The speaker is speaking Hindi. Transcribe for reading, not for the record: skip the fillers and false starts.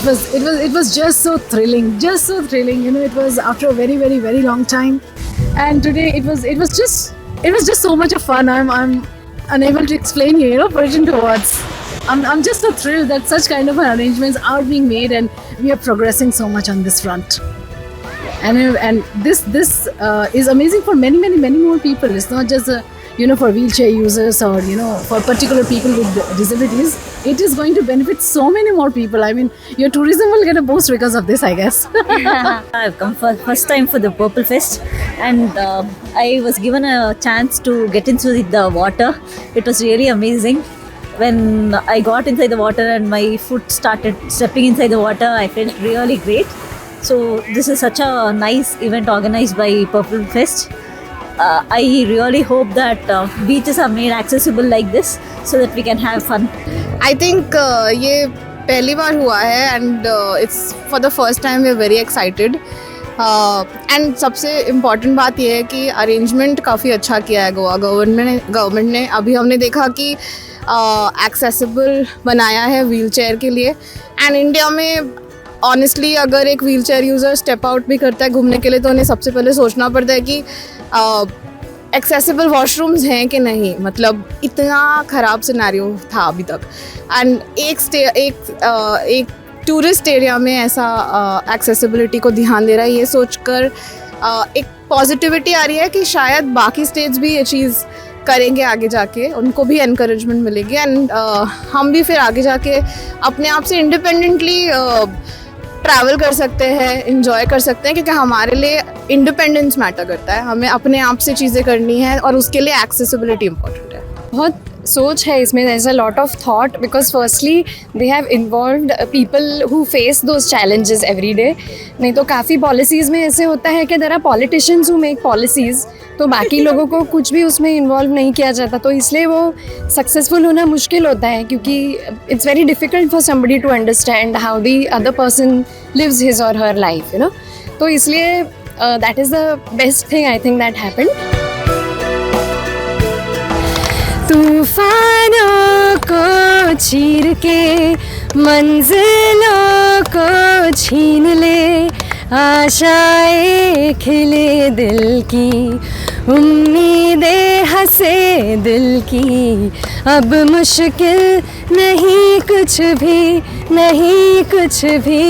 it was just so thrilling, You know, it was after a very, very, very long time, and today it was just so much of fun. I'm unable to explain put it into words. I'm just so thrilled that such kind of arrangements are being made, and we are progressing so much on this front. And this is amazing for many, many, many more people. It's not just for wheelchair users or for particular people with disabilities. It is going to benefit so many more people. I mean, your tourism will get a boost because of this, I guess. I've come for first time for the Purple Fest, and I was given a chance to get into the water. It was really amazing. When I got inside the water and my foot started stepping inside the water, I felt really great. So this is such a nice event organized by Purple Fest. I really hope that beaches are made accessible like this so that we can have fun. I think ये पहली बार हुआ है and it's for the first time. We are very excited. And सबसे इम्पॉर्टेंट बात यह है कि अरेंजमेंट काफ़ी अच्छा किया है गोवा गवर्नमेंट ने. अभी हमने देखा कि एक्सेसिबल बनाया है व्हील चेयर के लिए. एंड इंडिया में ऑनेस्टली अगर एक wheel chair user step out भी करता है घूमने के लिए तो उन्हें सबसे पहले सोचना पड़ता है कि एक्सेसिबल वॉशरूम्स हैं कि नहीं. मतलब इतना ख़राब सिनेरियो था अभी तक. एंड एक टूरिस्ट एरिया में ऐसा एक्सेसिबिलिटी को ध्यान दे रहा है, ये सोचकर एक पॉजिटिविटी आ रही है कि शायद बाकी स्टेट्स भी ये चीज़ करेंगे आगे जाके, उनको भी एनकरेजमेंट मिलेगी. एंड हम भी फिर आगे जाके अपने आप से इंडिपेंडेंटली ट्रैवल कर सकते हैं, इंजॉय कर सकते हैं, क्योंकि हमारे लिए इंडिपेंडेंस मैटर करता है. हमें अपने आप से चीज़ें करनी है और उसके लिए एक्सेसिबिलिटी इम्पोर्टेंट है. बहुत सोच है इसमें. There is a lot of thought because firstly they have involved people who face those challenges every day. नहीं तो काफ़ी पॉलिसीज़ में ऐसे होता है कि there are politicians who make policies, तो बाकी लोगों को कुछ भी उसमें इन्वॉल्व नहीं किया जाता, तो इसलिए वो सक्सेसफुल होना मुश्किल होता है, क्योंकि it's very difficult for somebody to understand how the other person lives his or her life, तो इसलिए that is the best thing I think that happened. तूफानों को चीर के मंजिलों को छीन ले, आशाएं खिले दिल की, उम्मीदें हंसे दिल की, अब मुश्किल नहीं कुछ भी, नहीं कुछ भी.